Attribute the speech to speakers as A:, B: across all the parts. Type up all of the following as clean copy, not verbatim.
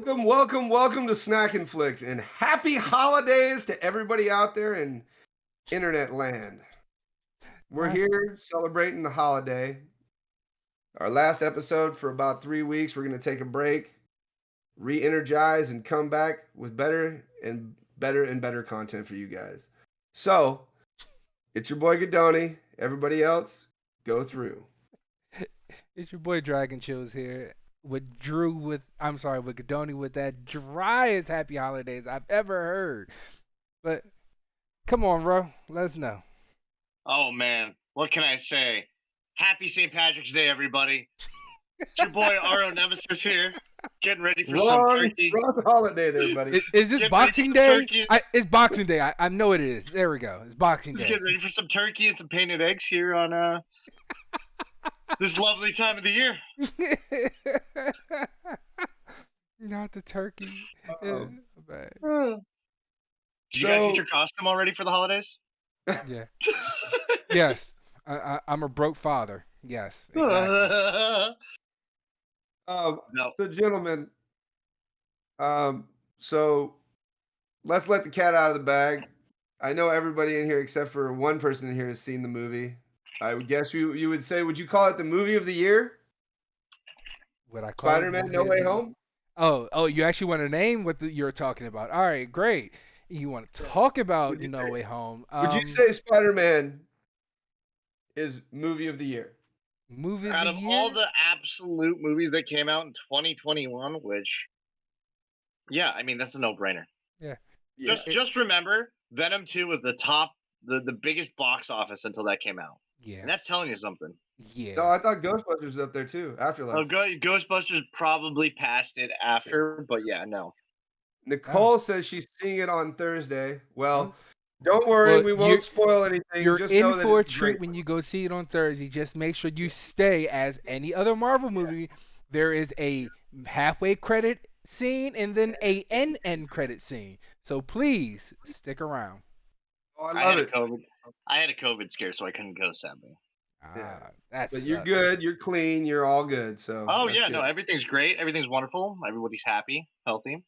A: Welcome to Snack and Flicks, and happy holidays to everybody out there in internet land. We're
B: Right.
A: here celebrating the holiday. Our last episode for about 3 weeks. We're going to take a break, re-energize, and come back with better and better content for you guys. So, it's your boy Gadoni. Everybody else, go through.
B: It's your boy Dragon Chills here with with Gadoni with that driest happy holidays I've ever heard. But come on, bro, let us know.
C: Oh man, what can I say? Happy St. Patrick's Day, everybody. It's your boy Aro Nemesis here, getting ready for some turkey.
A: Wrong holiday there, buddy.
B: Is this
C: Get
B: Boxing
C: ready for
B: Day?
C: turkey.
B: It's Boxing Day. I know it is. There we go. It's Boxing
C: Just
B: Day.
C: getting ready for some turkey and some painted eggs here on this lovely time of the year.
B: Not the turkey.
A: Uh-oh.
B: Man.
C: Did you guys get your costume already for the holidays?
B: Yeah. Yes. I'm a broke father. Yes. Exactly.
C: No.
A: So, gentlemen, so let's let the cat out of the bag. I know everybody in here, except for one person in here, has seen the movie. I would guess you would say, would you call it the movie of the year?
B: Would I call it
A: Spider-Man:
B: movie
A: No
B: of
A: Way
B: the year?
A: Home?
B: Oh, you actually want to name what you're talking about? All right, great. You want to talk about
A: Would you
B: No
A: say-
B: Way Home?
A: Would you say Spider-Man is movie of the year?
B: Movie of
C: Out
B: the
C: of
B: year?
C: all the absolute movies that came out in 2021, yeah, I mean that's a no-brainer.
B: Yeah.
C: Just remember, Venom 2 was the biggest box office until that came out.
B: Yeah.
C: And that's telling you something.
B: Yeah.
A: No, I thought Ghostbusters was up there too. Afterlife.
C: Oh, Ghostbusters probably passed it after, but yeah, no.
A: Nicole says she's seeing it on Thursday. Well,
B: Mm.
A: don't worry,
B: Well,
A: we won't spoil anything.
B: You're
A: Just
B: in
A: know that
B: for a
A: it's
B: treat
A: great.
B: when you go see it on Thursday. Just make sure you stay. As any other Marvel movie, there is a halfway credit scene and then a end credit scene. So please stick around.
A: Oh,
C: I
A: I love
C: had a
A: it.
C: COVID scare, so I couldn't go, sadly.
A: Yeah.
B: That's
A: But you're good. You're clean. You're all good. So.
C: Oh
A: that's
C: yeah,
A: good.
C: no, everything's great. Everything's wonderful. Everybody's happy, healthy.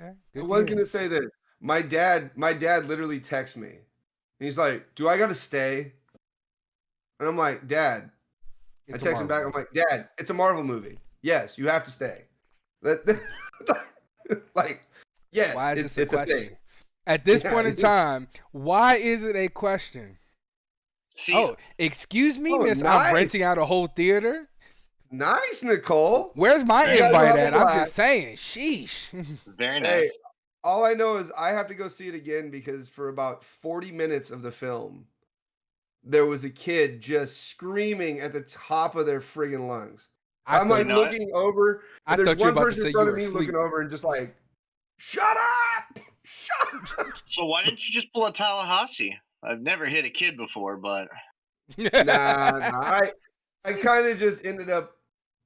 B: Okay,
A: I was gonna say this. My dad literally texts me. He's like, "Do I gotta stay?" And I'm like, "Dad." I text him back. I'm like, "Dad, it's a Marvel movie. Yes, you have to stay." Like, yes,
B: why is this
A: it's
B: a
A: a
B: question?
A: thing.
B: At this point in time, why is it a question?
C: See,
B: Oh, excuse me,
A: Oh,
B: miss.
A: nice.
B: I'm renting out a whole theater.
A: Nice, Nicole.
B: Where's my
A: You gotta
B: invite
A: have a
B: at? I'm
A: blast.
B: just saying. Sheesh.
C: very nice.
A: Hey, all I know is I have to go see it again because for about 40 minutes of the film, there was a kid just screaming at the top of their friggin' lungs. I'm like looking over,
B: I
A: and there's
B: thought you were
A: one
B: about to
A: person
B: say
A: in
B: you
A: front of
B: were
A: me
B: asleep.
A: looking over and just like, "Shut up! Shut up!"
C: So why didn't you just pull a Tallahassee? I've never hit a kid before, but
A: Nah, I kind of just ended up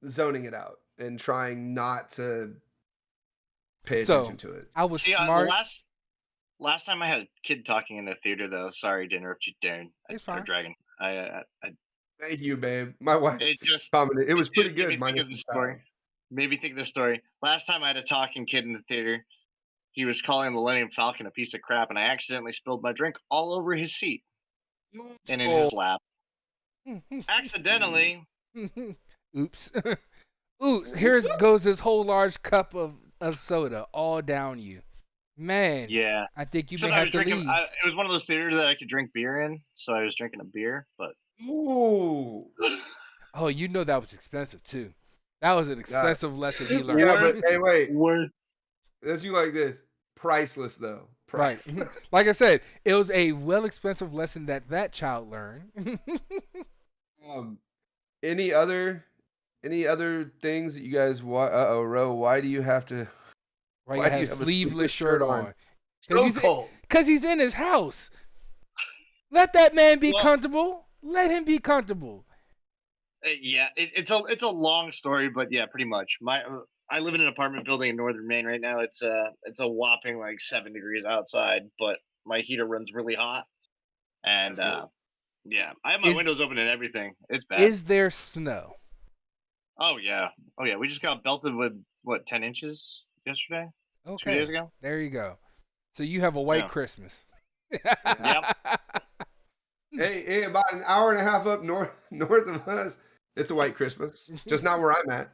A: zoning it out and trying not to pay attention to it.
B: I was
C: see,
B: smart.
C: last time I had a kid talking in the theater, though. Sorry to interrupt you, Darren.
B: It's
C: Or
B: fine.
C: Dragon. I
A: Thank you, babe. My wife
C: it just
A: commented. It was pretty
C: made
A: good.
C: me think
A: minus
C: of the
A: the
C: story.
A: sound.
C: Made me think of the story. Last time I had a talking kid in the theater. He was calling Millennium Falcon a piece of crap, and I accidentally spilled my drink all over his seat and in his lap. Accidentally.
B: Oops. Oops. Here goes this whole large cup of soda all down you. Man.
C: Yeah.
B: I think you
C: Except
B: may
C: I
B: have
C: was
B: to
C: drinking.
B: leave.
C: It was one of those theaters that I could drink beer in, so I was drinking a beer. But
A: Ooh.
B: Oh, you know that was expensive too. That was an expensive lesson he learned.
A: Yeah, but hey, wait.
C: Worth.
A: Let's do like this. Priceless though. Priceless.
B: Right. Like I said, it was a well expensive lesson that child learned.
A: Any other things that you guys want? Ro, why do you have to?
B: Why you
A: do
B: have
A: you have a
B: sleeveless shirt on?
A: So cold.
B: Because he's in his house. Let that man be
C: Well-
B: comfortable. Let him be comfortable.
C: Yeah, it's a long story, but yeah, pretty much. I live in an apartment building in northern Maine right now. It's a whopping like 7 degrees outside, but my heater runs really hot, and yeah, I have my windows open and everything. It's bad.
B: Is there snow?
C: Oh yeah. We just got belted with what 10 inches yesterday, 2
B: Okay,
C: days ago.
B: there you go. So you have a white
C: Yeah.
B: Christmas.
C: Yep.
A: Hey, about an hour and a half up north of us, it's a white Christmas. Just not where I'm at.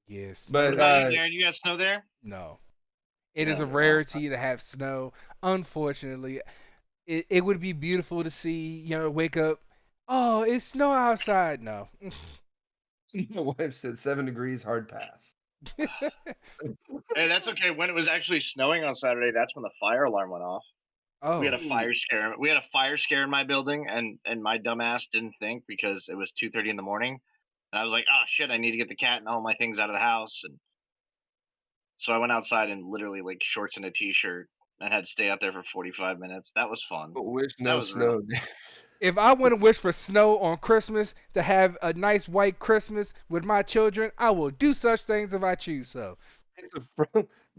B: Yes.
C: What
A: But
C: about you, Jared? You got snow there?
B: No. It is
C: No.
B: a rarity to have snow. Unfortunately, it would be beautiful to see, wake up, oh, it's snow outside. No.
A: my wife said 7 degrees, hard pass.
C: Hey, that's okay. When it was actually snowing on Saturday, that's when the fire alarm went off. We had
B: Oh,
C: a fire scare. We had a fire scare in my building, and my dumbass didn't think because it was 2:30 in the morning, and I was like, "Oh shit, I need to get the cat and all my things out of the house." And so I went outside in literally like shorts and a t-shirt and had to stay out there for 45 minutes. That was fun.
A: But wish
C: That
A: no
C: was really
A: snow.
B: if I want to wish for snow on Christmas to have a nice white Christmas with my children, I will do such things if I choose so.
A: It's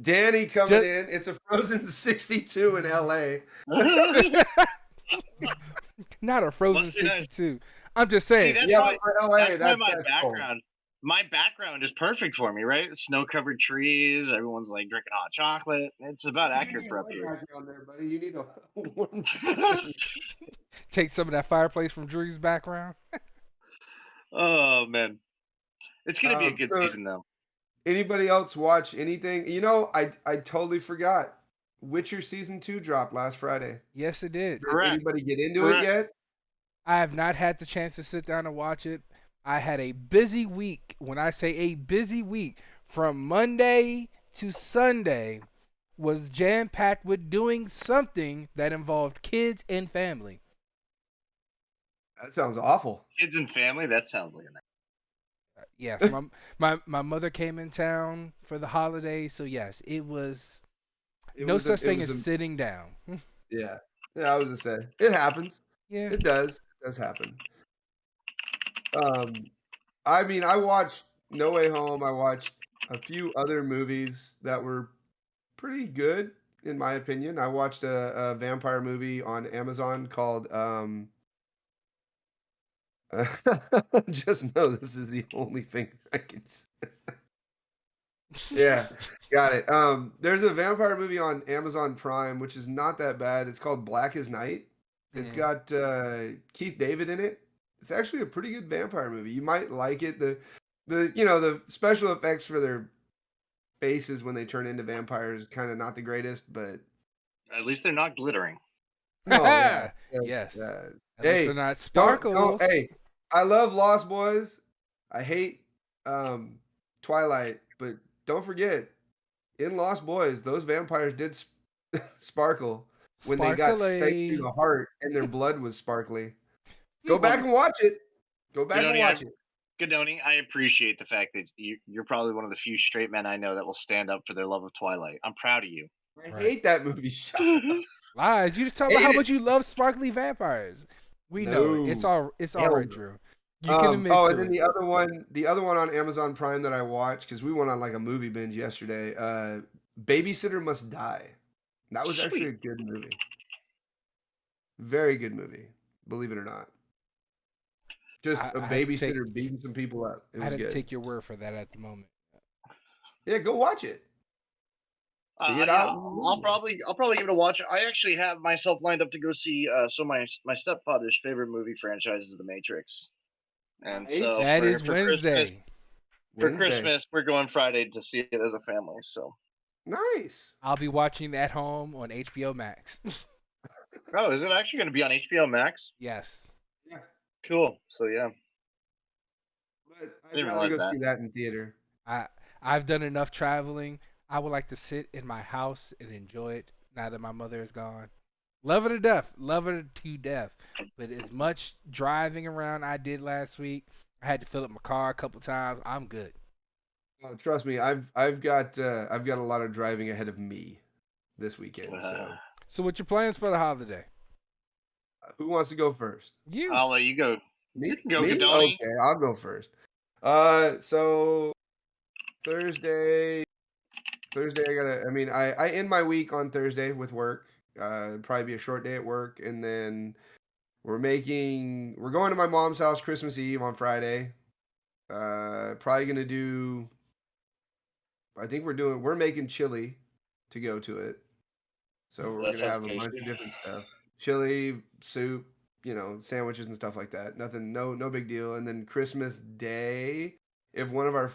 A: Danny coming
B: Just
A: in. It's a frozen 62 in LA.
B: not a frozen
C: Must be nice.
B: 62. I'm just
C: See,
B: saying.
C: that's
A: Yeah,
C: why.
A: but for LA,
C: That's why
A: that's cold.
C: my background is perfect for me, right? Snow-covered trees. Everyone's like drinking hot chocolate. It's about accurate for up
A: You need a
C: here.
A: white background there, buddy. You need a warm.
B: Take some of that fireplace from Drew's background.
C: Oh man, it's gonna be a good
A: So
C: season though.
A: anybody else watch anything? You know, I totally forgot. Witcher season 2 dropped last Friday.
B: Yes, it did.
A: Did
C: Correct.
A: anybody get into it
C: Correct.
A: yet?
B: I have not had the chance to sit down and watch it. I had a busy week. When I say a busy week, from Monday to Sunday was jam packed with doing something that involved kids and family.
A: That sounds awful.
C: Kids and family. That sounds like a nice.
B: Yes, my mother came in town for the holiday, so yes, it was no such thing as sitting down.
A: Yeah. Yeah, I was gonna say. It happens.
B: Yeah.
A: It does. It does happen. I mean, I watched No Way Home. I watched a few other movies that were pretty good, in my opinion. I watched a vampire movie on Amazon called just know this is the only thing I can say. Yeah, got it. There's a vampire movie on Amazon Prime, which is not that bad. It's called Black as Night. It's got Keith David in it. It's actually a pretty good vampire movie. You might like it. The special effects for their faces when they turn into vampires is kind of not the greatest, but
C: At least they're not glittering.
A: oh yeah,
B: Yes.
A: yeah.
B: At least
A: Hey,
B: they're not
A: don't,
B: sparkles.
A: hey, I love Lost Boys. I hate Twilight, but don't forget, in Lost Boys, those vampires did sparkle when they got staked through the heart and their blood was sparkly. Go back and watch it. Go back and watch it.
C: Godoni, I appreciate the fact that you're probably one of the few straight men I know that will stand up for their love of Twilight. I'm proud of you.
A: I
B: Right.
A: hate that movie. Shut up.
B: Lies. You just talk about how much you love sparkly vampires. We know it. It's all right, Drew. You can admit to
A: and then
B: it.
A: the other one on Amazon Prime that I watched because we went on like a movie binge yesterday. Babysitter Must Die. That was actually a good movie. Very good movie, believe it or not. Just a babysitter beating some people up. It was
B: I had
A: good.
B: to take your word for that at the moment.
A: Yeah, go watch it. See it out.
C: I'll probably give it a watch. I actually have myself lined up to go see. So my stepfather's favorite movie franchise is The Matrix, and
A: Nice.
C: so
B: That is
C: for
B: Wednesday.
C: Christmas, we're going Friday to see it as a family. So
A: Nice.
B: I'll be watching at home on HBO Max.
C: oh, is it actually going to be on HBO Max?
B: Yes.
A: Yeah.
C: Cool. So yeah.
A: But I'd
C: Didn't
A: rather
C: realize
A: go
C: that.
A: see that in theater.
B: I've done enough traveling. I would like to sit in my house and enjoy it now that my mother is gone. Love her to death. Love her to death. But as much driving around I did last week, I had to fill up my car a couple times. I'm good.
A: Oh, trust me, I've got a lot of driving ahead of me this weekend.
B: So what's your plans for the holiday?
A: Who wants to go first?
B: You.
C: I'll let you go.
A: Me?
C: You can go,
A: Me?
C: Godoni.
A: Okay, I'll go first. So Thursday I end my week on Thursday with work. Probably be a short day at work, and then we're going to my mom's house Christmas Eve on Friday. Probably gonna do I think we're making chili to go to it. So we're
C: That
A: gonna
C: sounds
A: have a bunch
C: tasty.
A: of different stuff. Chili, soup, sandwiches and stuff like that. Nothing, no big deal. And then Christmas Day, if one of our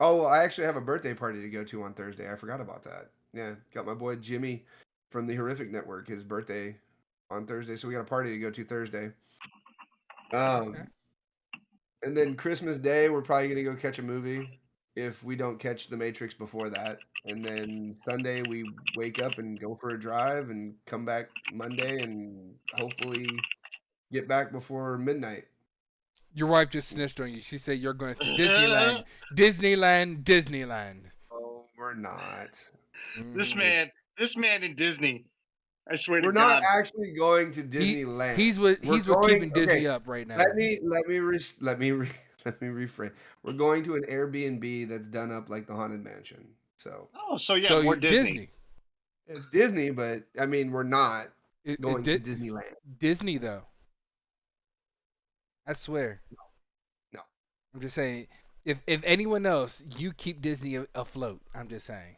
A: oh, well, I actually have a birthday party to go to on Thursday. I forgot about that. Yeah, got my boy Jimmy from the Horrific Network, his birthday on Thursday. So we got a party to go to Thursday.
B: Okay.
A: And then Christmas Day, we're probably gonna go catch a movie if we don't catch The Matrix before that. And then Sunday we wake up and go for a drive and come back Monday and hopefully get back before midnight.
B: Your wife just snitched on you. She said you're going to Disneyland, Disneyland, Disneyland.
A: Oh, we're not.
C: This
B: Mhm.
C: man in Disney. I swear to
A: We're not
C: God.
A: actually going to
B: He,
A: Disneyland.
B: he's what
A: We're
B: he's what
A: going.
B: keeping Disney
A: Okay,
B: up right now.
A: let me rephrase. We're going to an Airbnb that's done up like the Haunted Mansion. So
C: Oh, so yeah,
B: So
C: more
B: you-
C: Disney.
A: it's Disney, but I mean we're not going to
B: Di-
A: Disneyland.
B: Disney though. I swear.
A: No.
B: I'm just saying. If anyone else, you keep Disney afloat. I'm just saying.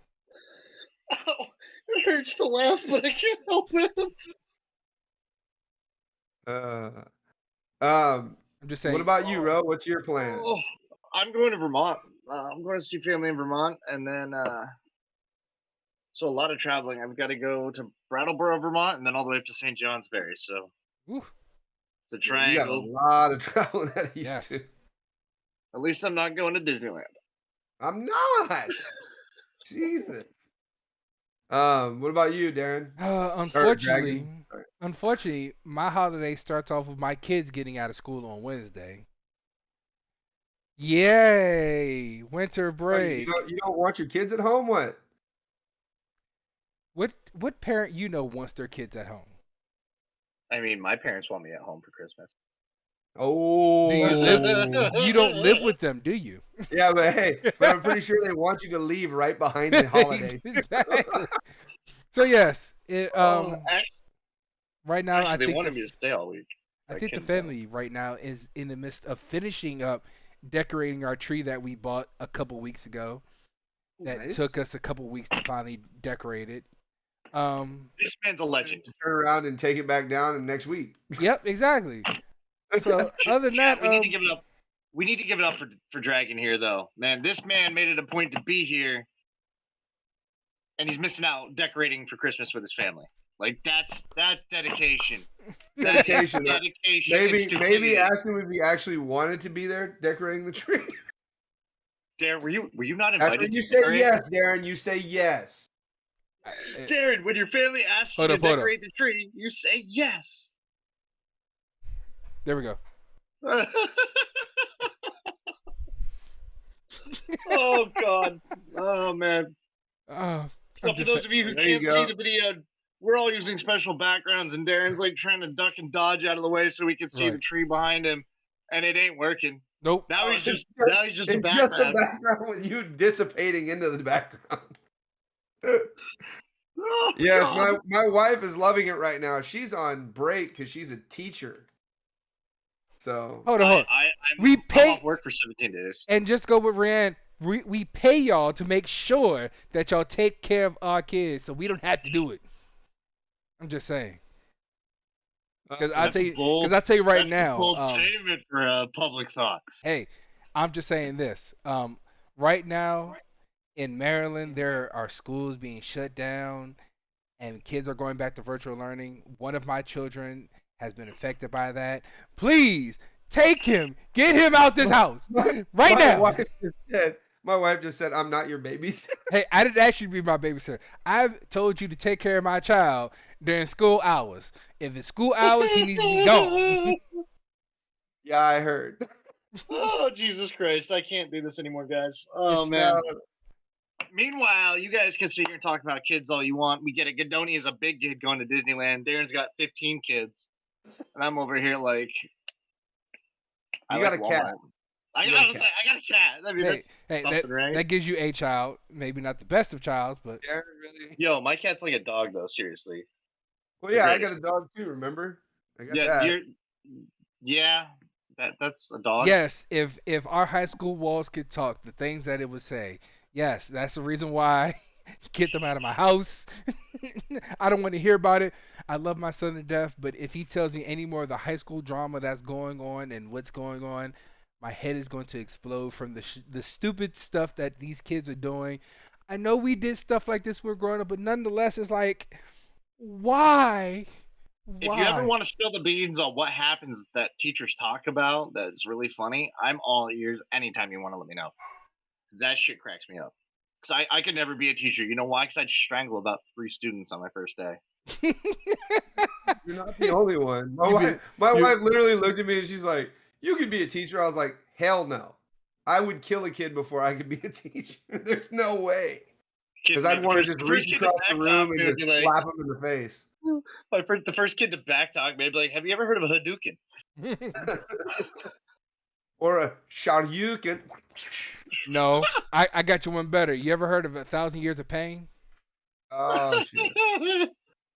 C: Oh, it hurts to laugh, but I can't help it.
A: Um.
B: I'm just saying.
A: What about you, Ro? What's your plans?
C: Oh, I'm going to Vermont. I'm going to see family in Vermont, and then so a lot of traveling. I've got to go to Brattleboro, Vermont, and then all the way up to St. Johnsbury. So
B: Whew,
C: it's a
A: You got a
C: triangle.
A: lot of traveling ahead of you
B: yes.
A: too.
C: At least I'm not going to Disneyland.
A: I'm not. Jesus. What about you, Darren?
B: Unfortunately,
A: Sorry.
B: unfortunately, my holiday starts off with my kids getting out of school on Wednesday. Yay! Winter
A: Oh,
B: break.
A: you don't want your kids at home? What?
B: What parent you know wants their kids at home?
C: I mean, my parents want me at home for Christmas.
A: Oh,
B: Do you live? You don't live with them, do you?
A: Yeah, but hey, but I'm pretty sure they want you to leave right behind the holiday.
B: Exactly. So yes,
C: Actually,
B: right now I
C: they
B: think
C: wanted me to stay all week.
B: I
C: I
B: think the
C: couldn't go.
B: family right now is in the midst of finishing up decorating our tree that we bought a couple weeks ago. That
A: Nice.
B: took us a couple weeks to finally decorate it.
C: This man's a legend.
A: Turn around and take it back down next week.
B: Yep, exactly. So other than
C: Chat,
B: that,
C: we need to give it up. We need to give it up for Dragon here, though. Man, this man made it a point to be here, and he's missing out decorating for Christmas with his family. Like that's dedication.
A: Dedication.
C: That is dedication. and
A: Maybe
C: stupidity.
A: ask him if he actually wanted to be there decorating the tree.
C: Darren, were you not
A: That's
C: invited?
A: when you
C: to
A: say
C: decorate?
A: yes, Darren. You say yes.
C: Darren, when your family asks you
B: Hold
C: to
B: up, hold up.
C: decorate the tree, you say yes.
B: there we go.
C: Oh God. Oh man.
B: I'm
C: So for
B: just
C: those
B: sa-
C: of you who
A: There you
C: can't see
A: go.
C: the video, we're all using special backgrounds, and Darren's like trying to duck and dodge out of the way so we can see the
B: Right.
C: tree behind him, and it ain't working.
B: Nope.
C: Now he's just a
A: It's just a
C: background.
A: background with you dissipating into the background.
C: Oh,
A: Yes,
C: God.
A: my wife is loving it right now. She's on break because she's a teacher. So
B: Hold on, hold on. We
C: I'm
B: pay-
C: off work for 17 days.
B: And just go with Rand. We pay y'all to make sure that y'all take care of our kids, so we don't have to do it. I'm just saying. Because I
C: That's
B: tell
C: a
B: you,
C: bold-
B: because I tell you right
C: That's a
B: now.
C: bold statement for public thought.
B: Hey, I'm just saying this. Right now in Maryland, there are schools being shut down, and kids are going back to virtual learning. One of my children has been affected by that. Please take him, get him out this house right now.
A: My wife just said, "I'm not your babysitter."
B: Hey, I didn't ask you to be my babysitter. I've told you to take care of my child during school hours. If it's school hours, he needs to be gone.
A: Yeah, I heard.
C: Oh, Jesus Christ. I can't do this anymore, guys. Oh,
B: It's
C: man. Meanwhile, you guys can sit here and talk about kids all you want. We get it. Gadoni is a big kid going to Disneyland. Darren's got 15 kids. And I'm over here like...
A: You
C: I
A: got
C: like
A: a cat.
C: Walmart. I
A: You
C: got
A: got a
C: a
A: cat.
C: cat. I mean,
B: Hey,
C: that's
B: hey,
C: something, right?
B: that gives you a child. Maybe not the best of childs, but
A: Darren, really?
C: Yo, my cat's like a dog, though, seriously.
A: Well,
C: It's
A: yeah, I
C: great.
A: got a dog too. Remember? I got
C: Yeah,
A: that.
C: yeah, that's a dog.
B: yes, if our high school walls could talk, the things that it would say. Yes, that's the reason why. Get them out of my house. I don't want to hear about it. I love my son to death, but if he tells me any more of the high school drama that's going on and what's going on, my head is going to explode from the stupid stuff that these kids are doing. I know we did stuff like this when we were growing up, but nonetheless, it's like, why?
C: If you ever
B: Why?
C: want to spill the beans on what happens that teachers talk about that's really funny, I'm all ears anytime you want to let me know. That shit cracks me up. Because I could never be a teacher. You know why? Because I'd strangle about 3 students on my first day.
A: You're not the only one. My
B: You
A: wife,
B: mean-
A: my
B: you-
A: wife literally looked at me and she's like, "You could be a teacher." I was like, "Hell no! I would kill a kid before I could be a teacher. There's no way." Because I'd want to just reach
C: kid to
A: across the
C: back
A: room
C: talk
A: and
C: me would
A: just
C: be like,
A: slap him in the face.
C: the first kid to backtalk me would be like, "Have you ever heard of a Hadouken?"
A: Or a Shoryuken.
B: No, I got you one better. You ever heard of 1,000 Years of Pain?
A: Oh shit!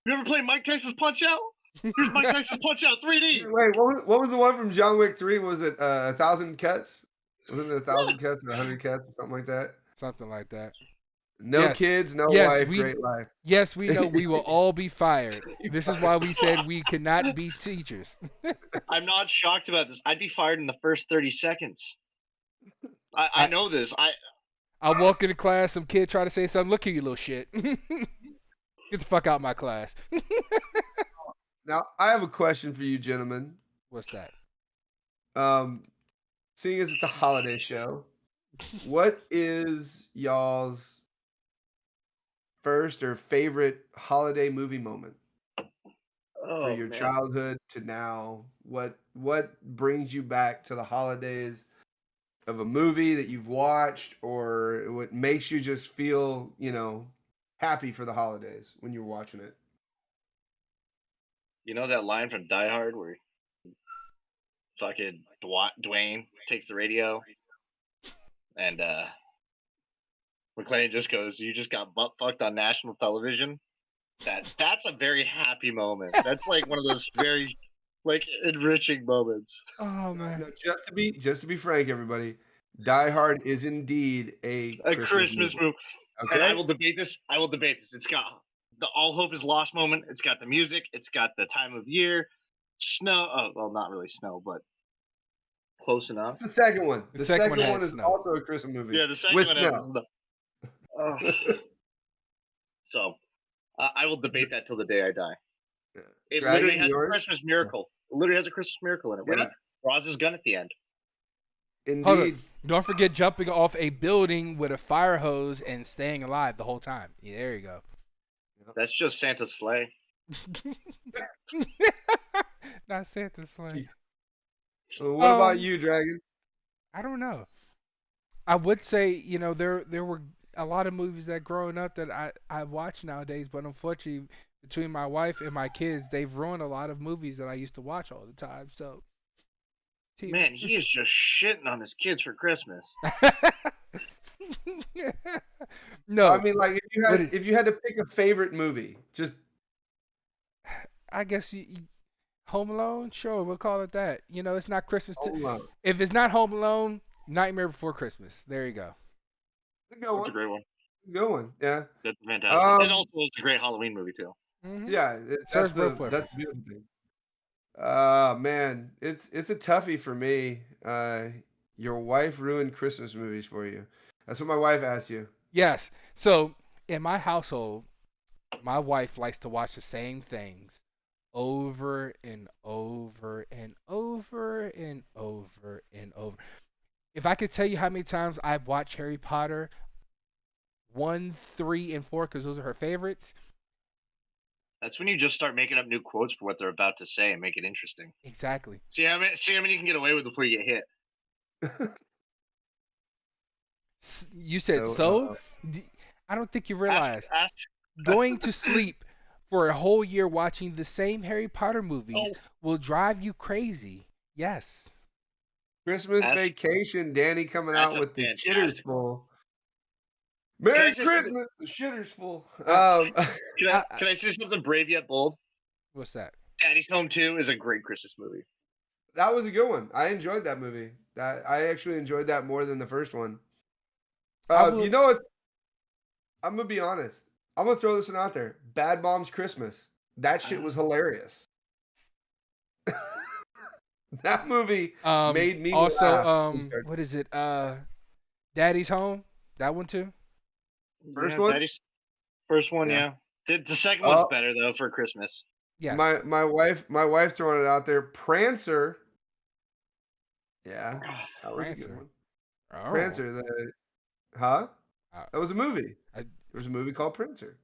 C: You ever played Mike Tyson's Punch Out? Here's Mike Tyson's Punch Out 3D.
A: Wait, what was the one from John Wick 3? Was it 1,000 cuts? Wasn't it 1,000 cuts or 100 cuts or something like that?
B: Something like that.
A: No
B: Yes.
A: kids, no
B: Yes,
A: wife,
B: we-
A: great life.
B: Yes, we know we will all be fired. This is why we said we could not be teachers.
C: I'm not shocked about this. I'd be fired in the first 30 seconds. I know this.
B: I walk into class, some kid try to say something. Look here, you little shit. Get the fuck out of my class.
A: Now, I have a question for you, gentlemen.
B: What's that?
A: Seeing as it's a holiday show, what is y'all's first or favorite holiday movie moment for your childhood to now? What brings you back to the holidays of a movie that you've watched, or what makes you just feel, happy for the holidays when you're watching it?
C: You know that line from Die Hard where fucking Dwayne takes the radio and McClane just goes, "You just got butt fucked on national television." That's a very happy moment. That's like one of those very enriching moments.
B: Oh man.
A: No, just to be frank, everybody, Die Hard is indeed a
C: Christmas movie. And
A: Okay.
C: I will debate this. It's got the all hope is lost moment. It's got the music. It's got the time of year. Snow. Oh, well, not really snow, but close enough.
A: It's the second one.
B: The
A: The
B: second
A: second
B: one
A: one
B: has
A: is
B: snow.
A: also a Christmas movie.
C: Yeah, the second
A: with
C: one has
A: snow.
C: snow. So I will debate that till the day I die.
A: Yeah.
C: It
A: Dragon,
C: literally has
A: yours?
C: a Christmas miracle. It literally has a Christmas miracle in it. When
A: Yeah.
C: he draws his gun at the end.
B: Hold
A: Indeed.
B: on. Don't forget jumping off a building with a fire hose and staying alive the whole time. Yeah, there you go.
C: That's just Santa's sleigh.
B: Not Santa's sleigh.
A: Jeez. What about
B: Um,
A: you, Dragon?
B: I don't know. I would say, there were a lot of movies that growing up that I watch nowadays, but unfortunately, between my wife and my kids, they've ruined a lot of movies that I used to watch all the time. So,
C: Man, he is just shitting on his kids for Christmas.
B: no,
A: I mean, like
B: what is-
A: if you had to pick a favorite movie, just
B: I guess Home Alone, sure, we'll call it that. It's not Christmas.
A: Home Alone.
B: If it's not Home Alone, Nightmare Before Christmas. There you go.
A: It's a good
C: That's a
A: one.
C: great one.
A: Good one. Yeah.
C: That's fantastic. And also, it's a great Halloween movie too.
B: Mhm.
A: Yeah.
B: Serves
A: That's
B: both
A: the beautiful
B: purposes.
A: thing. Man, it's a toughie for me. Your wife ruined Christmas movies for you. That's what my wife asked you.
B: Yes. So in my household, my wife likes to watch the same things over and over and over and over and over. If I could tell you how many times I've watched Harry Potter 1, 3, and 4, because those are her favorites.
C: That's when you just start making up new quotes for what they're about to say and make it interesting.
B: Exactly.
C: See how many you can get away with before you get hit.
B: You said
A: So,
B: so? I don't think you realize
C: Ask-
B: going to sleep for a whole year watching the same Harry Potter movies
C: Oh.
B: will drive you crazy. Yes.
A: Christmas
C: That's-
A: Vacation, Danny coming
C: that's
A: out
C: a
A: with the
C: fantastic
A: shitters full. Merry
C: Can I just-
A: Christmas, the shitters full.
C: Can I say something brave yet bold?
B: What's that?
C: Daddy's Home 2 is a great Christmas movie.
A: That was a good one. I enjoyed that movie. I actually enjoyed that more than the first one. You know what? I'm gonna be honest. I'm gonna throw this one out there. Bad Moms Christmas. That shit was hilarious. That movie made me
B: Also,
A: laugh.
B: what is it? Daddy's Home. That one too.
A: First
C: Yeah,
A: one?
C: Daddy's first one,
A: Yeah.
C: yeah. The second one's
A: Oh.
C: better though for Christmas.
B: Yes.
A: My wife throwing it out there. Prancer. Yeah, that was a
B: Prancer.
A: good one.
B: Oh.
A: Prancer. That was a movie.
B: I-
A: There was a movie called Prancer.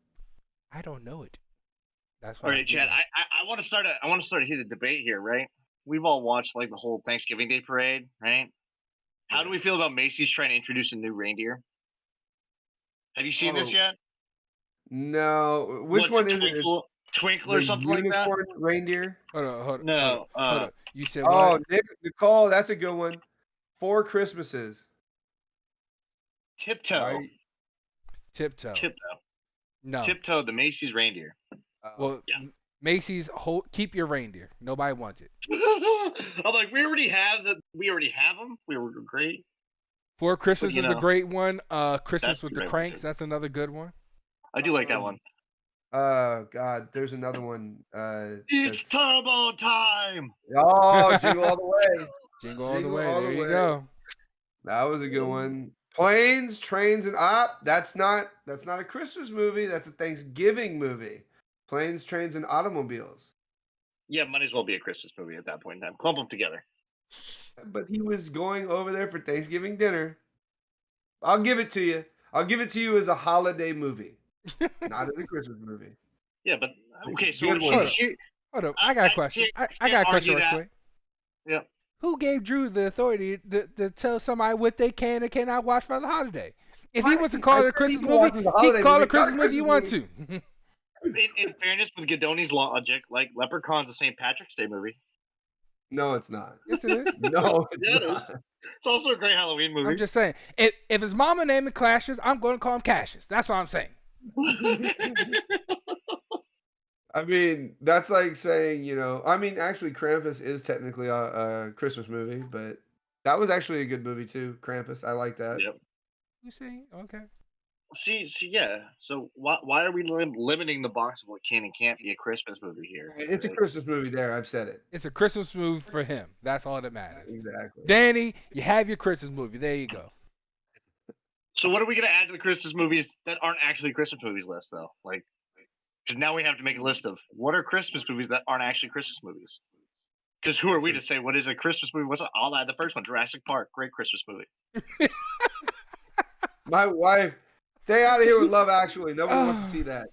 B: I don't know it. That's
C: All
B: what.
C: right, Chad. I want to start a heated debate here, right? We've all watched like the whole Thanksgiving Day parade, right? How do we feel about Macy's trying to introduce a new reindeer? Have you seen this
A: Oh,
C: yet?
A: No, which
C: What's
A: one
C: it,
A: is it?
C: Twinkle or
A: The
C: something like that?
A: unicorn reindeer.
B: Hold on.
C: No,
B: hold on. You said
A: Oh,
B: what?
A: Nicole, that's a good one. 4 Christmases.
C: Tiptoe.
A: Right?
B: Tiptoe.
C: Tiptoe.
B: No.
C: Tiptoe, the Macy's reindeer.
B: Well,
C: Yeah.
B: Macy's keep your reindeer. Nobody wants it.
C: I'm like, we already have them. We were great.
B: For Christmas
C: you
B: is a
C: know,
B: great one. Christmas
C: that's
B: with
C: a
B: the
C: great one,
B: Cranks.
C: too.
B: That's another good one.
C: I do like that one.
A: God, there's another one.
C: It's turbo time.
A: Oh, Jingle All the Way.
B: Jingle all the
A: Jingle
B: way.
A: all the
B: There you
A: way.
B: go.
A: That was a good one. Planes, Trains, and That's not a Christmas movie. That's a Thanksgiving movie. Planes, Trains, and Automobiles.
C: Yeah, might as well be a Christmas movie at that point in time. Clump them together.
A: But he was going over there for Thanksgiving dinner. I'll give it to you. I'll give it to you as a holiday movie, not as a Christmas movie.
C: Yeah, but okay. So
A: Good one.
B: Hold up. I got a question. I got a question real quick.
C: Yeah.
B: Who gave Drew the authority to tell somebody what they can and cannot watch for the holiday? If he wants to call it a Christmas movie, he can call it a Christmas movie you want to.
C: In fairness, with Godoni's logic, like Leprechaun's a St. Patrick's Day movie.
A: No, it's not.
B: Yes, it is.
A: No, it's
C: Yeah, it is.
A: not.
C: It's also a great Halloween movie.
B: I'm just saying. If his mama named him Clashes, I'm going to call him Cassius. That's all I'm saying.
A: I mean, that's like saying, actually, Krampus is technically a Christmas movie, but that was actually a good movie too. Krampus, I like that.
C: Yep.
B: You see? Okay.
C: See, yeah. So why are we limiting the box of what can and can't be a Christmas movie here?
A: It's a Christmas movie. There, I've said it.
B: It's a Christmas movie for him. That's all that matters.
A: Exactly.
B: Danny, you have your Christmas movie. There you go.
C: So what are we gonna add to the Christmas movies that aren't actually Christmas movies list though? Like, because now we have to make a list of what are Christmas movies that aren't actually Christmas movies. Because who are we to say what is a Christmas movie? I'll add the first one, Jurassic Park, great Christmas movie.
A: My wife, stay out of here with Love Actually. Nobody wants to see that.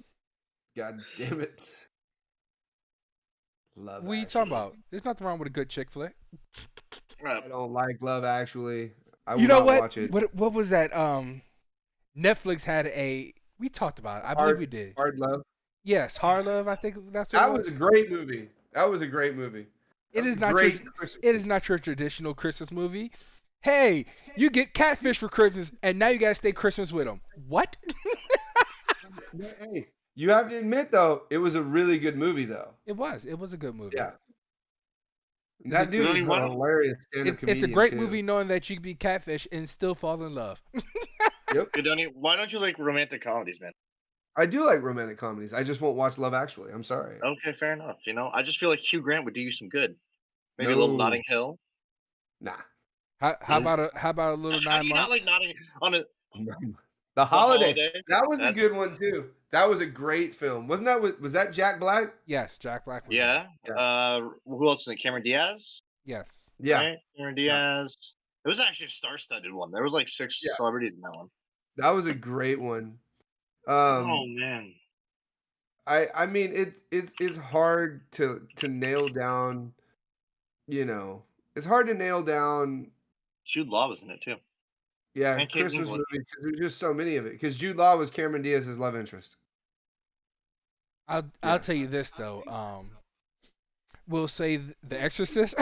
A: God damn it. Love
B: What are you
A: Actually.
B: talking about? There's nothing wrong with a good chick flick.
A: I don't like Love Actually. I will
B: You know
A: not
B: what?
A: watch it.
B: What was that? Netflix had we talked about it. I believe we did.
A: Hard Love.
B: Yes, Hard Love. I think that's what
A: That
B: it
A: was a great movie. That was a great movie.
B: It
A: That
B: is
A: was a
B: not
A: great
B: your,
A: Christmas
B: it is not your traditional Christmas movie. Hey, you get catfish for Christmas, and now you gotta stay Christmas with them. What?
A: movie. Hey, you have to admit though, it was a really good movie though.
B: It was. It was a good movie.
A: Yeah. And that dude is a hilarious stand-up comedian.
B: It's a great
A: too.
B: movie knowing that you can be catfish and still fall in love.
C: Godoni, why don't you like romantic comedies, man?
A: I do like romantic comedies. I just won't watch Love Actually. I'm sorry.
C: Okay, fair enough. I just feel like Hugh Grant would do you some good. Maybe a little
A: No.
C: Notting Hill.
A: Nah.
B: How about a little
C: How
B: 9
C: do you not
B: months?
C: like Notting on a
A: The Holiday.
C: Holiday?
A: That was a
C: That's-
A: good one too. That was a great film. Wasn't that was that Jack Black?
B: Yes, Jack Black. Was
C: Yeah. Who else was it? Cameron Diaz.
B: in it. Yes.
A: Yeah.
C: Right? Cameron Diaz. It was actually a star-studded one. There was like 6
A: Yeah.
C: celebrities in that one.
A: That was a great one.
C: Oh man.
A: I mean it's hard to nail down, it's hard to nail down
C: Jude Law was in it too.
A: yeah,
C: And Kate
A: Christmas
C: Winslet.
A: movies because there's just so many of it. Because Jude Law was Cameron Diaz's love interest.
B: I'll
A: Yeah.
B: tell you this though. We'll say The Exorcist.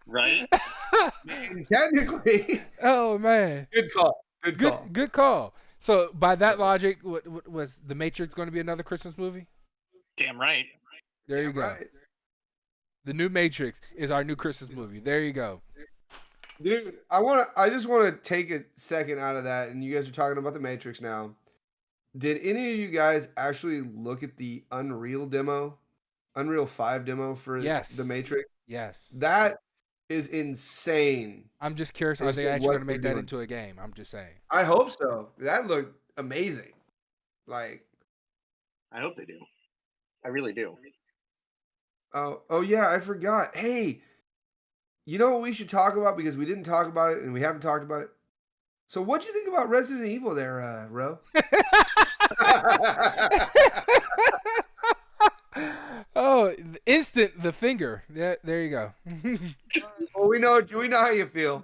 C: Right?
A: And technically,
B: Oh man.
A: good call. Good call.
B: Good call. So by that logic, what was The Matrix going to be another Christmas movie?
C: Damn right.
B: There you go.
A: Right.
B: The new Matrix is our new Christmas movie. There you go.
A: Dude, I just want to take a second out of that, and you guys are talking about the Matrix now. Did any of you guys actually look at the Unreal 5 demo for the
B: Yes.
A: Matrix?
B: Yes.
A: That is insane
B: I'm just curious, are
A: as
B: they
A: to
B: actually
A: what
B: going to
A: they're
B: make that
A: doing.
B: into a game? I'm just saying.
A: I hope so. That looked amazing. Like,
C: I hope they do. I really do.
A: oh yeah, I forgot. Hey, you know what we should talk about because we didn't talk about it and we haven't talked about it. So, what'd you think about Resident Evil there, Ro?
B: Oh, instant the finger. There you go.
A: Well, we know how you feel.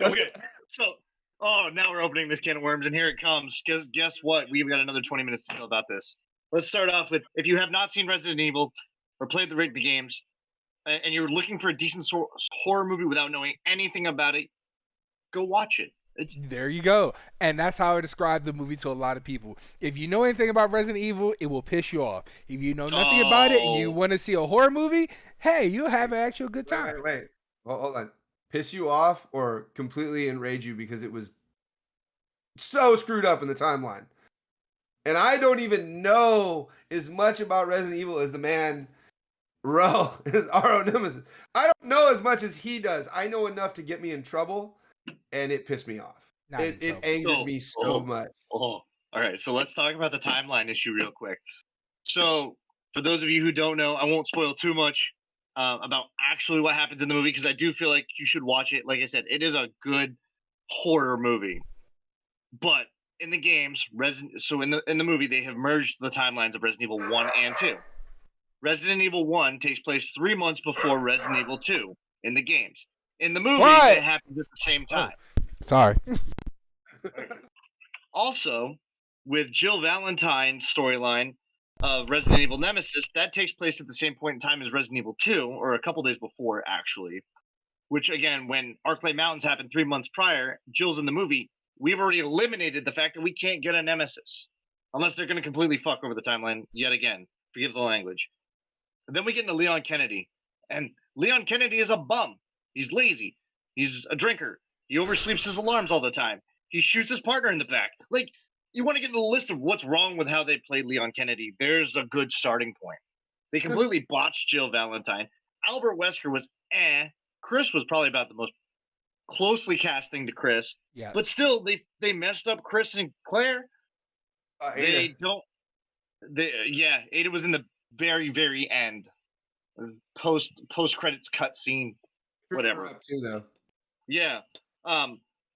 C: Okay, so now we're opening this can of worms, and here it comes. Guess what? We've got another 20 minutes to tell about this. Let's start off with, if you have not seen Resident Evil or played the games, and you're looking for a decent horror movie without knowing anything about it, go watch it. It's
B: There you go. And that's how I describe the movie to a lot of people. If you know anything about Resident Evil, it will piss you off. If you know nothing about it and you
C: Oh.
B: want to see a horror movie, hey, you'll have an actual good time.
A: Wait. Hold on. Piss you off or completely enrage you because it was so screwed up in the timeline. And I don't even know as much about Resident Evil as the man Ro is RO Nemesis. I don't know as much as he does. I know enough to get me in trouble, and it pissed me off.
B: Not in
A: It
B: trouble.
A: angered me so much.
C: All right, so let's talk about the timeline issue real quick. So, for those of you who don't know, I won't spoil too much about actually what happens in the movie because I do feel like you should watch it. Like I said, it is a good horror movie. But in the games, in the movie, they have merged the timelines of Resident Evil 1 and 2. Resident Evil 1 takes place 3 months before Resident Evil 2 in the games. In the movie,
B: What?
C: it happens at the same time.
B: Sorry.
C: Also, with Jill Valentine's storyline of Resident Evil Nemesis, that takes place at the same point in time as Resident Evil 2, or a couple days before, actually. Which, again, when Arclight Mountains happened 3 months prior, Jill's in the movie, we've already eliminated the fact that we can't get a Nemesis. Unless they're going to completely fuck over the timeline yet again. Forgive the language. And then we get into Leon Kennedy. And Leon Kennedy is a bum. He's lazy. He's a drinker. He oversleeps his alarms all the time. He shoots his partner in the back. Like, you want to get into the list of what's wrong with how they played Leon Kennedy. There's a good starting point. They completely botched Jill Valentine. Albert Wesker was Chris was probably about the most closely casting to Chris.
B: Yes.
C: But still, they messed up Chris and Claire.
A: Ada.
C: Ada was in the very, very end. Post credits cut scene. Whatever.
A: Up too, though.
C: Yeah.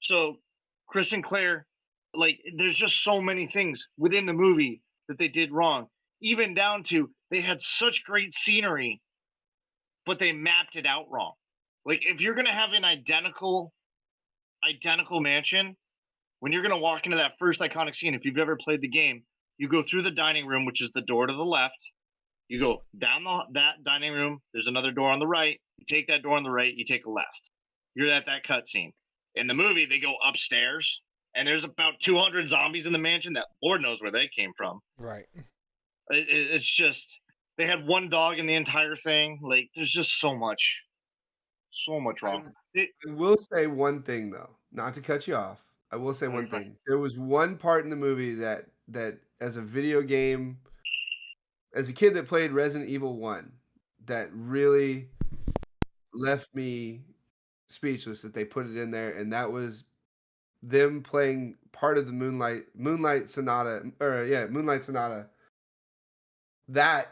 C: So Chris and Claire, like, there's just so many things within the movie that they did wrong. Even down to they had such great scenery, but they mapped it out wrong. Like, if you're gonna have an identical mansion, when you're gonna walk into that first iconic scene, if you've ever played the game, you go through the dining room, which is the door to the left. You go down that dining room. There's another door on the right. You take that door on the right. You take a left. You're at that cutscene. In the movie, they go upstairs, and there's about 200 zombies in the mansion that Lord knows where they came from.
B: Right.
C: It's just, they had one dog in the entire thing. Like, there's just so much wrong.
A: I will say one thing, though, not to cut you off. I will say one thing. There was one part in the movie that as a video game, as a kid that played Resident Evil 1, that really left me speechless that they put it in there, and that was them playing part of the Moonlight Sonata. That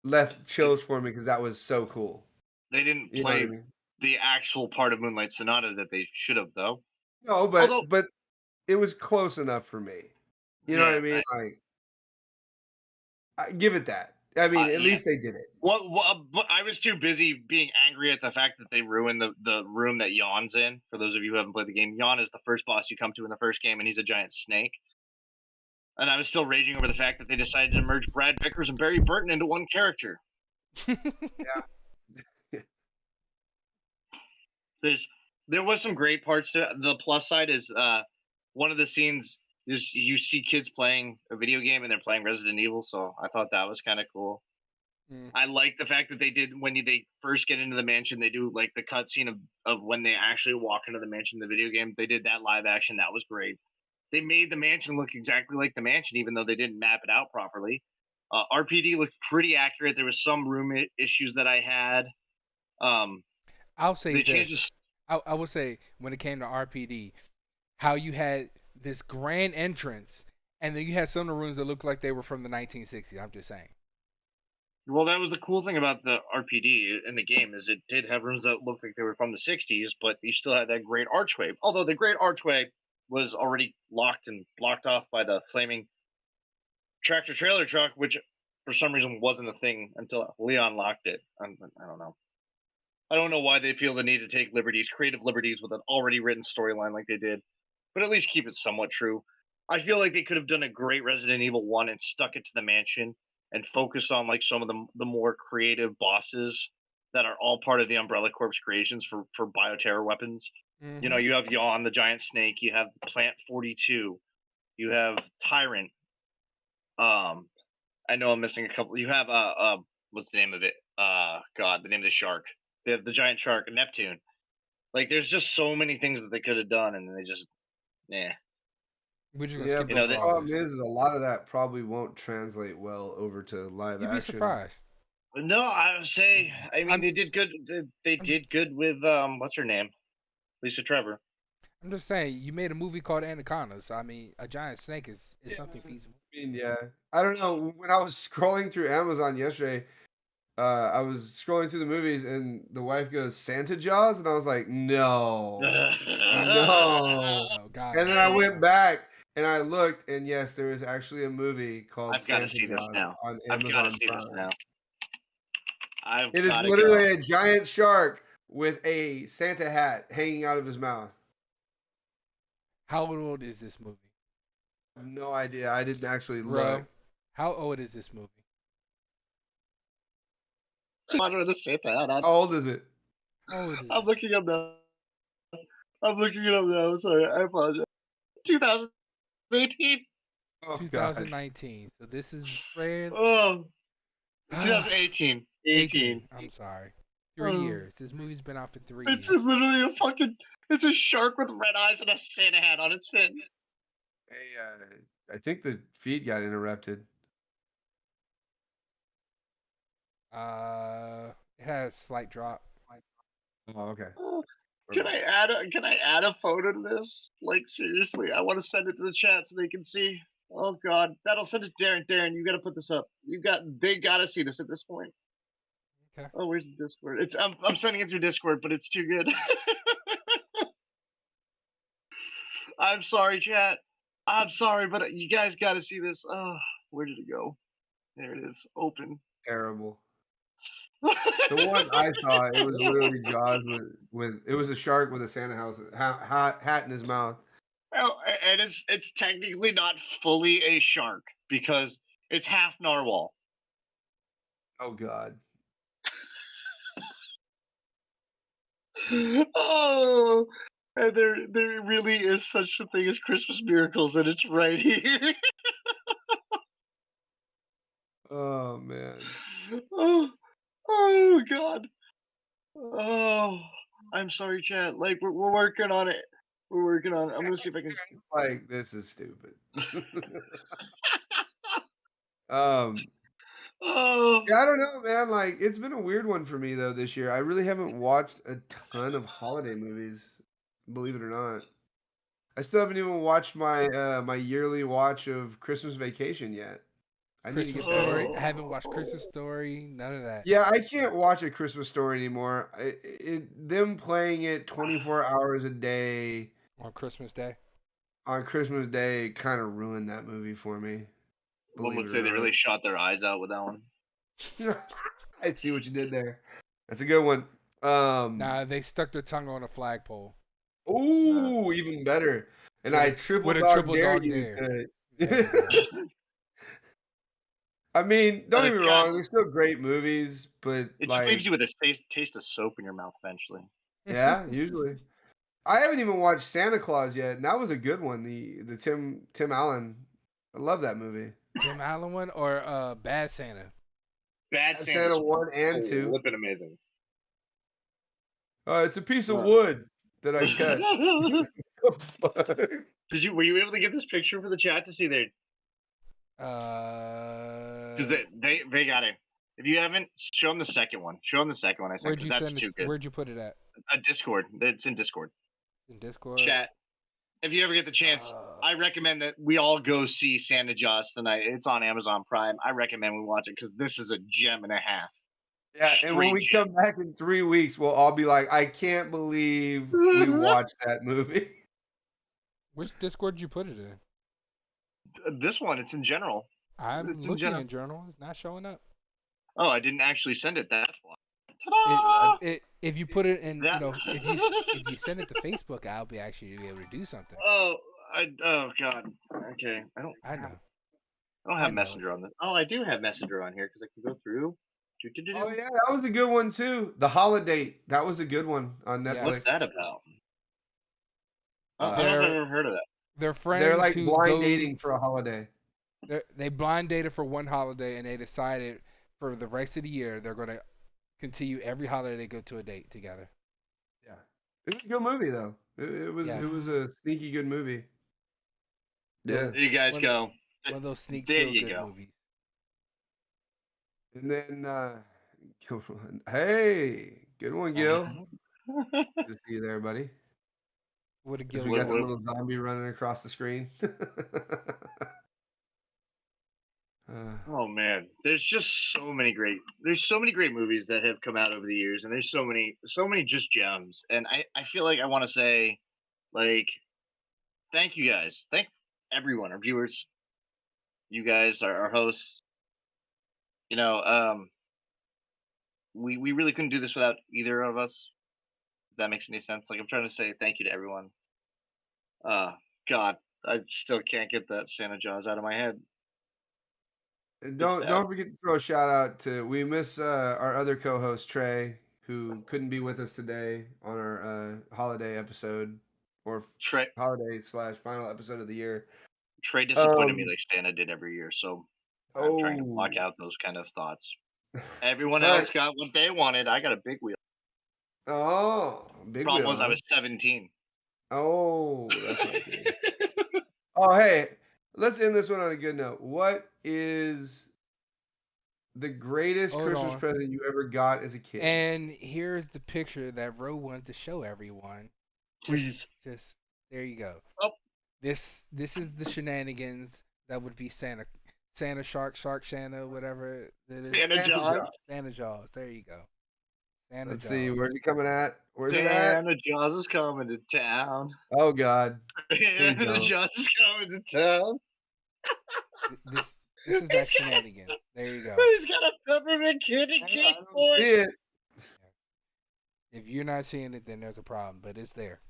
A: left chills for me because that was so cool.
C: They didn't
A: You know what
C: play
A: I mean?
C: the actual part of Moonlight Sonata that they should have, though.
A: No, but
C: Although-
A: but it was close enough for me. You know what I mean? I give it that. I mean, at least they did it.
C: What? But I was too busy being angry at the fact that they ruined the room that Yawn's in. For those of you who haven't played the game, Yawn is the first boss you come to in the first game, and he's a giant snake. And I was still raging over the fact that they decided to merge Brad Vickers and Barry Burton into one character. There was some great parts to it. The plus side is one of the scenes you see kids playing a video game and they're playing Resident Evil, so I thought that was kind of cool. I like the fact that they did when they first get into the mansion, they do like the cutscene of when they actually walk into the mansion in the video game. They did that live action. That was great. They made the mansion look exactly like the mansion, even though they didn't map it out properly. RPD looked pretty accurate. There was some room issues that I had.
B: I'll say
C: They changed
B: this. I will say when it came to RPD, how you had this grand entrance, and then you had some of the rooms that looked like they were from the 1960s. I'm just saying.
C: Well, that was the cool thing about the RPD in the game is it did have rooms that looked like they were from the 60s, but you still had that great archway. Although the great archway was already locked and blocked off by the flaming tractor trailer truck, which for some reason wasn't a thing until Leon locked it. I don't know. I don't know why they feel the need to take liberties, creative liberties, with an already written storyline like they did, but at least keep it somewhat true. I feel like they could have done a great Resident Evil 1 and stuck it to the mansion and focused on like some of the more creative bosses that are all part of the Umbrella Corp's creations for bioterror weapons.
B: Mm-hmm.
C: You know, you have Yawn, the giant snake, you have Plant 42, you have Tyrant. I know I'm missing a couple. You have what's the name of it? God, the name of the shark. They have the giant shark, Neptune. Like, there's just so many things that they could have done, and they just,
B: We're just gonna
A: Yeah,
B: skip
A: but
C: know,
A: the
C: that-
A: problem is a lot of that probably won't translate well over to live
B: You'd be
A: action.
B: surprised.
C: No, I would say. I mean,
B: I'm-
C: they did good. They did good with what's her name, Lisa Trevor.
B: I'm just saying, you made a movie called Anaconda, so I mean, a giant snake is something feasible.
A: I mean, yeah. I don't know. When I was scrolling through Amazon yesterday, I was scrolling through the movies and the wife goes, Santa Jaws? And I was like, no. No.
B: Oh God.
A: And then I went back and I looked, and yes, there is actually a movie called
C: I've got to
A: Santa
C: see this
A: Jaws
C: now.
A: on
C: I've got to
A: Amazon
C: see this
A: Prime.
C: now. I've
A: It is
C: gotta
A: literally
C: go.
A: a giant shark with a Santa hat hanging out of his mouth.
B: How old is this movie?
A: I have no idea. I didn't actually
B: Bro,
A: look.
B: how old is this movie?
C: Honor the Santa hat on.
A: How old is it?
B: How old is
C: I'm
B: it?
C: looking up now. I'm looking it up now. I'm sorry. I apologize. 2018.
A: Oh, God.
B: 2019. So this is fairly
C: Oh, 2018. 18.
B: I'm sorry. 3
C: Oh.
B: years. This movie's been out for 3
C: It's
B: years.
C: literally a fucking. It's a shark with red eyes and a Santa hat on its fin.
A: Hey, I think the feed got interrupted.
B: It had a slight drop.
A: Oh, okay.
C: Can I add a photo to this? Like, seriously, I want to send it to the chat so they can see. Oh God, that'll send it to Darren. Darren, you got to put this up. They got to see this at this point.
B: Okay.
C: Oh, where's the Discord? I'm sending it through Discord, but it's too good. I'm sorry, chat. I'm sorry, but you guys got to see this. Oh, where did it go? There it is. Open.
A: Terrible. The one I saw, it was literally Jaws with it was a shark with a Santa house hat in his mouth.
C: Oh, and it's technically not fully a shark because it's half narwhal.
A: Oh God.
C: Oh, and there really is such a thing as Christmas miracles, and it's right here.
A: Oh man.
C: Oh God. Oh, I'm sorry, chat. Like we're working on it. We're working on it. I'm gonna see if I can.
A: Like, this is stupid.
C: Oh,
A: Yeah, I don't know, man. Like, it's been a weird one for me though this year. I really haven't watched a ton of holiday movies, believe it or not. I still haven't even watched my my yearly watch of Christmas Vacation yet. I need to
B: Christmas
A: get that.
B: Story.
C: Oh.
B: I haven't watched Christmas Story. None of that.
A: Yeah, I can't watch A Christmas Story anymore. Them playing it 24 hours a day
B: On Christmas Day.
A: on Christmas Day kind of ruined that movie for me.
C: one would
A: believe it
C: say
A: or
C: they
A: not.
C: really shot their eyes out with that one.
A: I see what you did there. That's a good one.
B: Nah, they stuck their tongue on a flagpole.
A: Ooh, even better. And
B: With
A: I
B: a-
A: triple
B: with a
A: dog
B: triple
A: dare
B: dog
A: you
B: dare.
A: to-
B: There you go.
A: I mean, don't get me
C: It's got-
A: wrong. They're still great movies, but
C: It just
A: like,
C: leaves you with a taste of soap in your mouth eventually.
A: yeah, usually. I haven't even watched Santa Claus yet, and that was a good one. The Tim Allen. I love that movie.
B: Tim Allen one or Bad Santa?
C: Bad
A: Santa
C: Santa's
A: 1 and 2.
C: flipping amazing.
A: It's a piece of wood that I cut.
C: Were you able to get this picture for the chat to see there? Because they got it. If you haven't, show them the second one. Show them the second one I sent.
B: Where'd you
C: that's
B: send
C: too
B: it?
C: good.
B: Where'd you put it at?
C: Discord. It's in Discord.
B: In Discord.
C: Chat. If you ever get the chance, I recommend that we all go see Santa Jaws tonight. It's on Amazon Prime. I recommend we watch it because this is a gem and a half.
A: Yeah, and when we come back in 3 weeks, we'll all be like, I can't believe we watched that movie.
B: Which Discord did you put it in?
C: This one, it's in general.
B: I'm looking in journal. It's not showing up.
C: Oh, I didn't actually send it that far.
B: If you put it in, if you send it to Facebook, I'll be actually able to do something.
C: Oh God. Okay, I don't have Messenger on this. Oh, I do have Messenger on here because I can go through.
A: Oh yeah, that was a good one too. The Holiday, that was a good one on Netflix.
C: What's that about? I don't know if I've ever heard of that.
B: They're friends.
A: They're like blind dating for a holiday.
B: They blind dated for one holiday, and they decided for the rest of the year they're going to continue every holiday they go to a date together.
A: Yeah, it was a good movie though. It was a sneaky good movie. Yeah,
C: there you guys go.
B: One of those sneak good movies.
A: And then, hey, good one, Gil. Good to see you there, buddy.
B: What a Gil!
A: We got the little zombie running across the screen.
C: Oh man, there's so many great movies that have come out over the years, and there's so many just gems. And I feel like I want to say, like, thank you guys, thank everyone, our viewers, you guys, our hosts. You know, we really couldn't do this without either of us. If that makes any sense. Like, I'm trying to say thank you to everyone. God, I still can't get that Santa Jaws out of my head.
A: And don't forget to throw a shout out to, we miss our other co-host Trey, who couldn't be with us today on our holiday episode, or holiday/final episode of the year.
C: Trey disappointed me like Santa did every year, so I'm trying to block out those kind of thoughts. Everyone else got what they wanted. I got a big wheel.
A: Oh, big wheel.
C: Problem was I was 17.
A: Oh, that's not good. Oh, hey, let's end this one on a good note. What is the greatest Christmas present you ever got as a kid?
B: And here's the picture that Ro wanted to show everyone.
C: Please.
B: Just there you go.
C: Oh.
B: This is the shenanigans that would be Santa Shark Santa, whatever it is. Santa Jaws. There you go.
A: Let's see, where's he coming at? Where's it
C: at? Santa Jaws is coming to town.
A: Oh God.
C: Santa Jaws is coming to town.
B: This is that shenanigans. There you go.
C: He's got a peppermint candy cane for
A: it.
B: If you're not seeing it, then there's a problem, but it's there.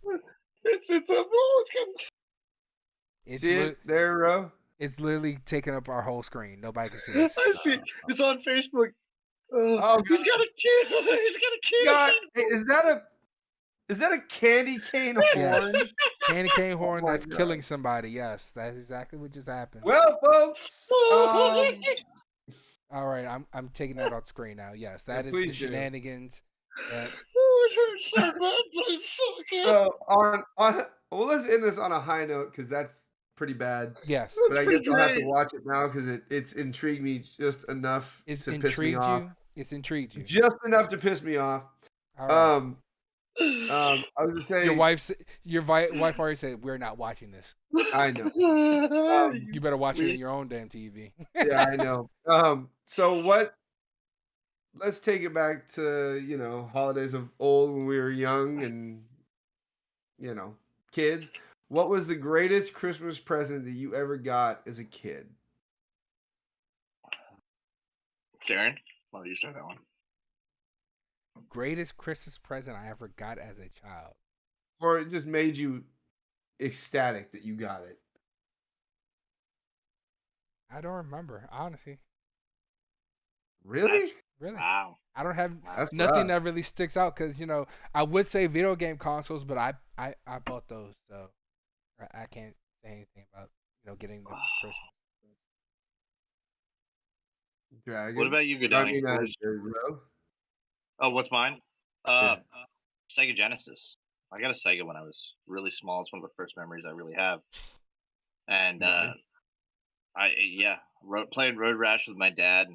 A: See it there, Ro?
B: It's literally taking up our whole screen. Nobody can see it.
C: I see. It's on Facebook. Oh, he's got a kid. He's got a kid.
A: God, is that a candy cane horn?
B: Candy cane horn that's killing somebody. Yes, that's exactly what just happened.
A: Well, folks.
B: All right, I'm taking that off screen now. Yes, that is the shenanigans.
C: It hurts so bad, but it's so good.
A: So well, let's end this on a high note because that's pretty bad.
B: Yes,
A: but I guess I'll have to watch it now because it's intrigued me just enough to piss me off.
B: It's intrigued you.
A: Just enough to piss me off.
B: All right.
A: I was just saying.
B: Your wife already said we're not watching this.
A: I know.
B: You better watch it on your own damn TV.
A: Yeah, I know. So what? Let's take it back to holidays of old when we were young and kids. What was the greatest Christmas present that you ever got as a kid?
C: Darren, well, you start that one.
B: Greatest Christmas present I ever got as a child.
A: Or it just made you ecstatic that you got it?
B: I don't remember, honestly.
A: Really?
B: Really?
C: Wow.
B: I don't have nothing that really sticks out because I would say video game consoles, but I bought those, so I can't say anything about getting the Christmas.
A: Dragon.
C: What about you,
A: I
C: Godoni?
A: mean,
C: What was-
A: Ro?
C: oh, what's mine?
A: Yeah.
C: Sega Genesis. I got a Sega when I was really small. It's one of the first memories I really have. And
A: Nice.
C: played Road Rash with my dad.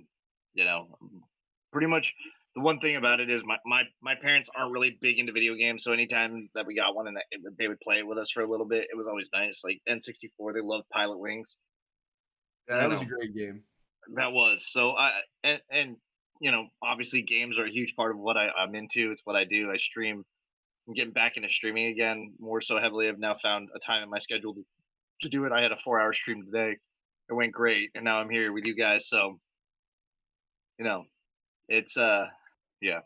C: You know, pretty much the one thing about it is my parents aren't really big into video games, so anytime that we got one and they would play it with us for a little bit, it was always nice. Like N64, they loved Pilot Wings.
A: Yeah, that was a great game.
C: That was so. And you know, obviously games are a huge part of what I'm into. It's what I do. I stream. I'm getting back into streaming again more so heavily. I've now found a time in my schedule to do it. I had a 4-hour stream today. It went great, and now I'm here with you guys. So, you know, it's yeah,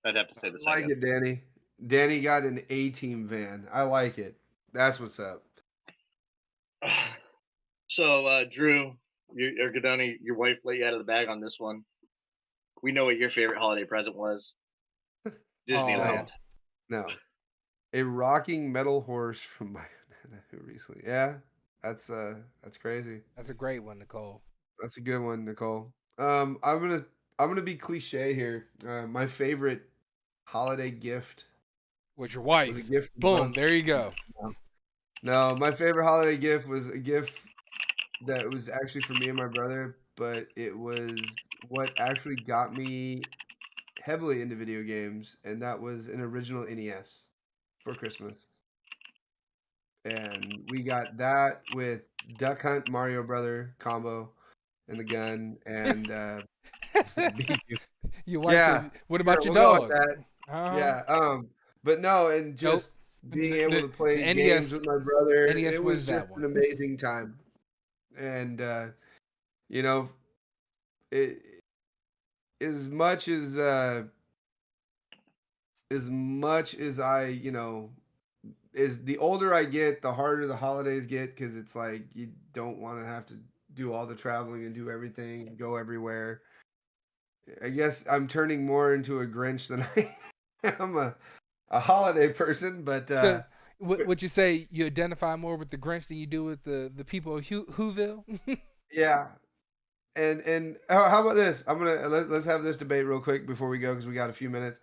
C: I'd have to say the
A: I like
C: Sega.
A: it, Danny. Danny got an A-Team van. I like it. That's what's up.
C: So, Drew, or Godoni, your wife let you out of the bag on this one. We know what your favorite holiday present was. Disneyland.
A: No. A rocking metal horse from my who recently. Yeah. That's crazy.
B: That's a great one, Nicole.
A: That's a good one, Nicole. I'm gonna be cliche here. My favorite holiday gift
B: Was your wife?
A: was a gift. from
B: Boom,
A: mom.
B: there you go.
A: No, my favorite holiday gift was a gift that was actually for me and my brother, but it was what actually got me heavily into video games, and that was an original NES for Christmas. And we got that with Duck Hunt Mario Brother combo and the gun and Bijou.
B: Your wife
A: Yeah,
B: said, what about
A: sure,
B: your
A: we'll go
B: dog?
A: with that.
B: Uh-huh.
A: But no, and just being
B: The-
A: able to play
B: the
A: games
B: NES
A: with my brother,
B: NES
A: it
B: wins
A: was
B: that
A: just
B: one.
A: an amazing time. And you know, it, as much as I, is the older I get, the harder the holidays get because it's like you don't want to have to do all the traveling and do everything and go everywhere. I guess I'm turning more into a Grinch than I am a holiday person, but
B: So, would you say you identify more with the Grinch than you do with the people of Whoville?
A: yeah. And how about this? Let's have this debate real quick before we go because we got a few minutes.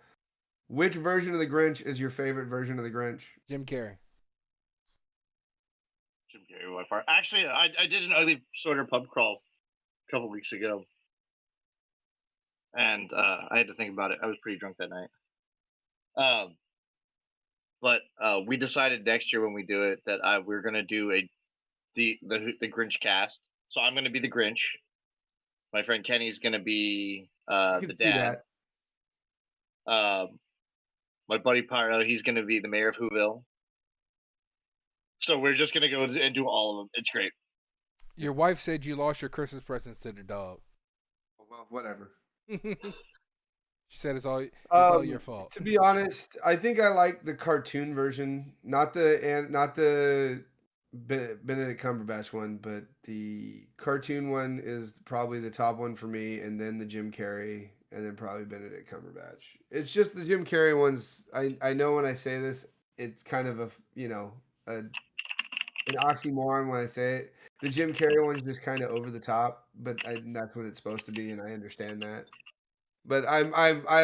A: Which version of the Grinch is your favorite version of the Grinch?
B: Jim Carrey.
C: Jim Carrey by far. Actually, I did an ugly sweater pub crawl a couple weeks ago, and I had to think about it. I was pretty drunk that night. But we decided next year when we do it that we're gonna do the Grinch cast. So I'm gonna be the Grinch. My friend Kenny's gonna be
A: I can
C: the
A: see
C: dad. My buddy Pyro, he's gonna be the mayor of Whoville. So we're just gonna go and do all of them. It's great.
B: Your wife said you lost your Christmas presents to the dog.
A: Well, whatever.
B: She said it's all your fault.
A: To be honest, I think I like the cartoon version, not the Benedict Cumberbatch one, but the cartoon one is probably the top one for me, and then the Jim Carrey, and then probably Benedict Cumberbatch. It's just the Jim Carrey ones. I know when I say this, it's kind of an oxymoron when I say it. The Jim Carrey one's just kind of over the top, but that's what it's supposed to be, and I understand that. But I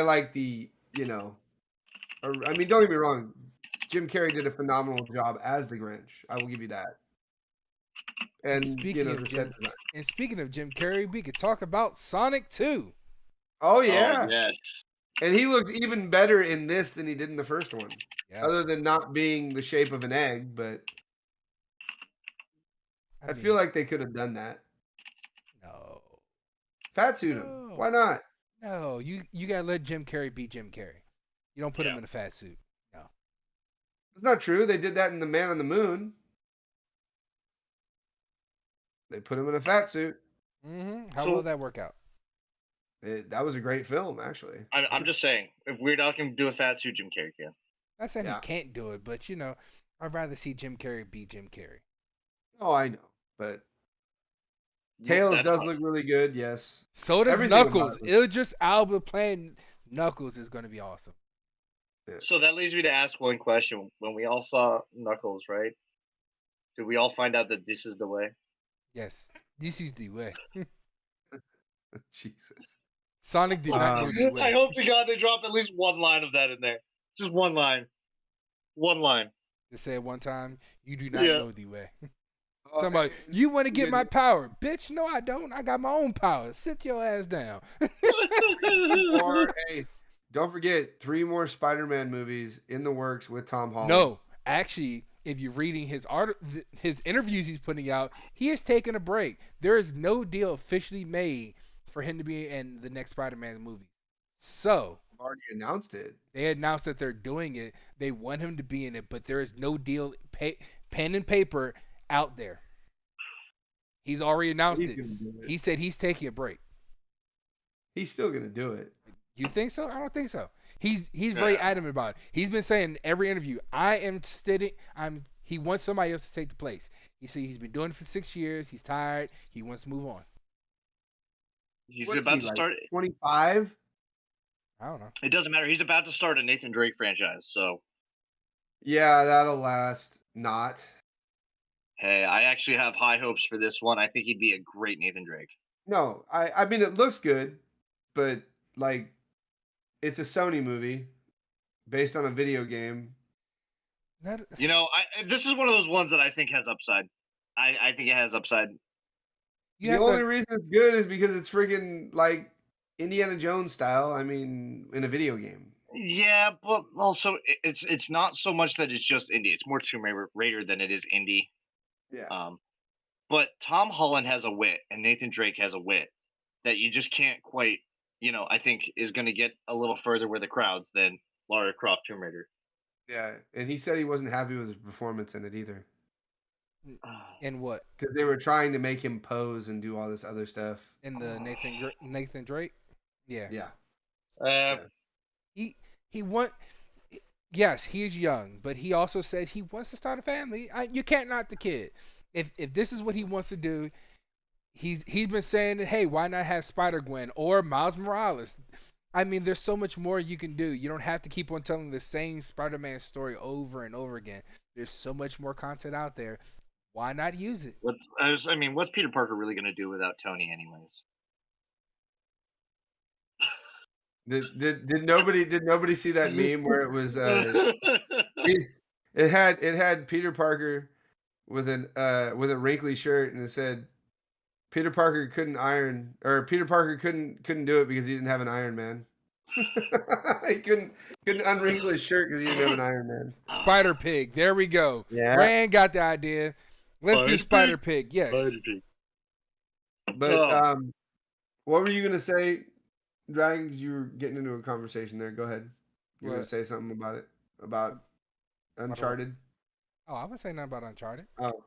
A: like the I mean, don't get me wrong, Jim Carrey did a phenomenal job as the Grinch. I will give you that. And
B: speaking of Jim Carrey, we could talk about Sonic 2.
A: Oh yeah.
C: Oh, yes.
A: And he looks even better in this than he did in the first one.
B: Yes.
A: Other than not being the shape of an egg, but I feel like they could have done that.
B: No.
A: Fat suit him. Why not?
B: No, you gotta let Jim Carrey be Jim Carrey. You don't put him in a fat suit. No.
A: It's not true. They did that in The Man on the Moon. They put him in a fat suit.
B: Mm-hmm. How will that work out?
A: That was a great film, actually.
C: I'm just saying, if Weird Al can do a fat suit, Jim Carrey can.
B: Not saying he can't do it, but I'd rather see Jim Carrey be Jim Carrey.
A: Oh, I know, but Tails does look really good. Yes.
B: So does Knuckles. Idris Elba playing Knuckles is going to be awesome.
C: Yeah. So that leads me to ask one question: when we all saw Knuckles, right? Did we all find out that this is the way?
B: Yes, this is the way.
A: Jesus.
B: Sonic did not know the
C: I
B: way.
C: hope to God they drop at least one line of that in there. Just one line. One line.
B: To say it one time, you do not
C: Yeah.
B: know the way.
A: Oh,
B: Somebody,
A: and
B: you want to get my
A: good-
B: power, bitch? No, I don't. I got my own power. Sit your ass down.
A: Or hey, don't forget 3 more Spider-Man movies in the works with Tom Holland.
B: No, actually, if you're reading his interviews he's putting out, he has taken a break. There is no deal officially made for him to be in the next Spider-Man movie. So
A: I've already announced it.
B: they announced that they're doing it. They want him to be in it, but there is no deal, pen and paper out there. He's already announced
A: He's
B: it.
A: gonna do it.
B: He said he's taking a break.
A: He's still gonna do it.
B: You think so? I don't think so. He's very adamant about it. He's been saying in every interview, he wants somebody else to take the place. He said he's been doing it for 6 years. He's tired. He wants to move on.
C: He's
A: What is
C: about
A: he,
C: to
A: like,
C: start.
A: 25?
B: I don't know.
C: It doesn't matter. He's about to start a Nathan Drake franchise. So
A: Yeah, that'll last. Not.
C: hey, I actually have high hopes for this one. I think he'd be a great Nathan Drake.
A: No, I mean it looks good, but like it's a Sony movie based on a video game.
B: That,
C: You know, this is one of those ones that I think has upside. I think it has upside.
B: you
A: The
B: have
A: only
B: to,
A: reason it's good is because it's freaking like Indiana Jones style. I mean, in a video game.
C: Yeah, but also it's not so much that it's just indie. It's more Tomb Raider than it is indie.
A: Yeah.
C: But Tom Holland has a wit, and Nathan Drake has a wit that you just can't quite. I think is going to get a little further with the crowds than Lara Croft Tomb Raider.
A: Yeah, and he said he wasn't happy with his performance in it either
B: in what?
A: because they were trying to make him pose and do all this other stuff.
B: In the Nathan Drake? Yeah.
A: Yeah.
B: He want. Yes, he's young, but he also says he wants to start a family. You can't knock the kid. If this is what he wants to do, he's been saying that, hey, why not have Spider-Gwen or Miles Morales? I mean, there's so much more you can do. You don't have to keep on telling the same Spider-Man story over and over again. There's so much more content out there. Why not use it?
C: What's Peter Parker really going to do without Tony, anyways?
A: Did nobody see that meme where it was it had Peter Parker with a wrinkly shirt and it said Peter Parker couldn't do it because he didn't have an Iron Man. He couldn't unwrinkle his shirt because he didn't have an Iron Man.
B: Spider Pig. There we go.
A: Yeah.
B: Rand got the idea. Let's do Spider Pig. Yes.
A: But what were you gonna say, Dragons? You were getting into a conversation there. Go ahead. You're gonna
B: What?
A: say something about it, about Uncharted.
B: Oh, I wouldn't say nothing about Uncharted.
A: Oh,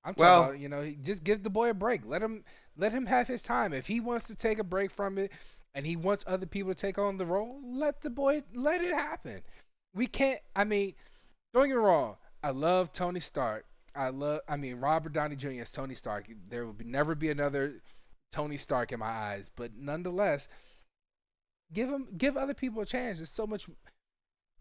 B: I'm
A: Well-
B: talking about, just give the boy a break. Let him have his time. If he wants to take a break from it and he wants other people to take on the role, let it happen. We can't, don't get me wrong. I love Tony Stark. Robert Downey Jr. as Tony Stark. There will never be another Tony Stark in my eyes, but nonetheless, give other people a chance. There's so much.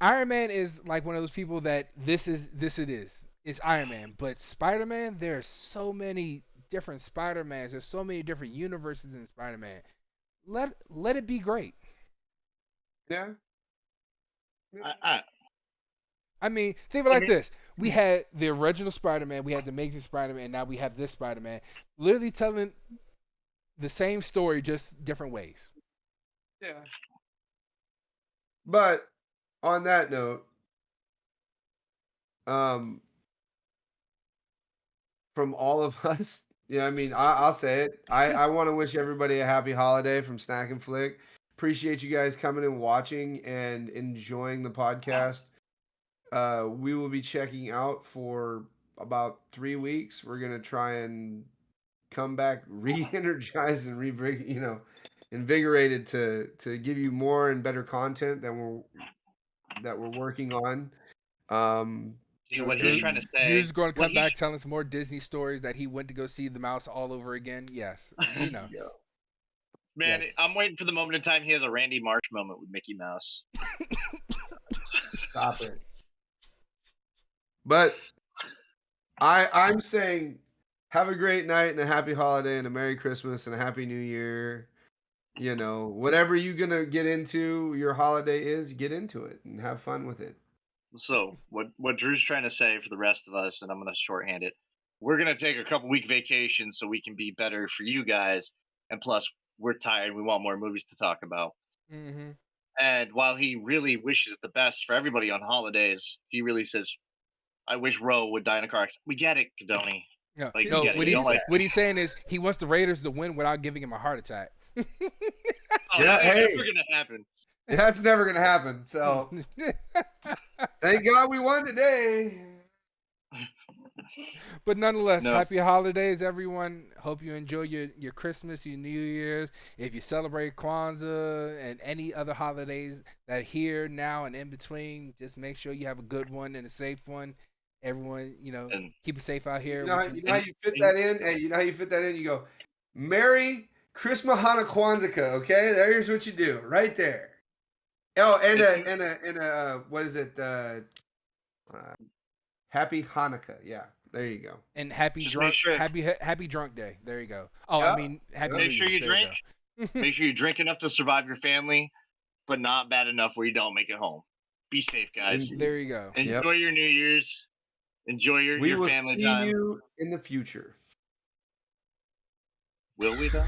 B: Iron Man is like one of those people that it is. It's Iron Man, but Spider-Man, there are so many different Spider-Mans. There's so many different universes in Spider-Man. Let it be great.
A: yeah.
B: Think of it like this. We had the original Spider-Man, we had the Amazing Spider-Man, and now we have this Spider-Man. Literally telling the same story, just different ways.
A: Yeah. But on that note, from all of us, I'll say it. I want to wish everybody a happy holiday from Snack and Flick. Appreciate you guys coming and watching and enjoying the podcast. We will be checking out for about 3 weeks. We're gonna try and come back re-energized and invigorated to give you more and better content that we're working on.
C: See, what he's trying to say.
B: Drew's going to come back telling some more Disney stories that he went to go see the mouse all over again. Yes, you know.
C: Man,
A: Yes.
C: I'm waiting for the moment in time he has a Randy Marsh moment with Mickey Mouse.
A: Stop it. But I'm saying have a great night and a happy holiday and a Merry Christmas and a Happy New Year. You know, whatever you're gonna get into your holiday is, get into it and have fun with it.
C: So what Drew's trying to say for the rest of us, and I'm gonna shorthand it. We're gonna take a couple week vacation so we can be better for you guys, and plus we're tired. We want more movies to talk about.
B: Mm-hmm.
C: And while he really wishes the best for everybody on holidays, he really says, "I wish Roe would die in a car accident." We get it, Kadoni.
B: No,
C: Like,
A: Didn't
B: no.
C: yeah,
A: say
B: What
C: you
B: he's
C: don't like.
A: that.
B: what he's saying is he wants the Raiders to win without giving him a heart attack.
C: Oh,
A: Yeah,
C: that ain't
A: hey.
C: never gonna happen.
A: That's never gonna happen. So thank God we won today.
B: But nonetheless,
C: No.
B: happy holidays, everyone. Hope you enjoy your Christmas, your New Year's. If you celebrate Kwanzaa and any other holidays that are here now and in between, just make sure you have a good one and a safe one. Everyone,
C: And
B: keep it safe out here.
A: You know, how,
B: with
A: you
B: these-
A: know how you fit that in? Hey, you know how you fit that in? You go, Merry Christmas Hana Kwanzaa, okay? There's what you do, right there. Oh, and what is it? Happy Hanukkah. Yeah, there you go.
B: and happy
C: Just
B: drunk,
C: make sure-
B: happy drunk day. There you go. Oh,
A: Yeah.
B: I mean, happy
C: Make
B: New
C: sure
B: Year's.
C: you
B: There
C: drink.
B: go.
C: make sure you drink enough to survive your family, but not bad enough where you don't make it home. Be safe, guys.
A: Indeed.
B: There you go.
C: Enjoy your New Year's. Enjoy
A: We
C: your
A: will
C: family
A: see
C: time.
A: you in the future.
C: Will we though?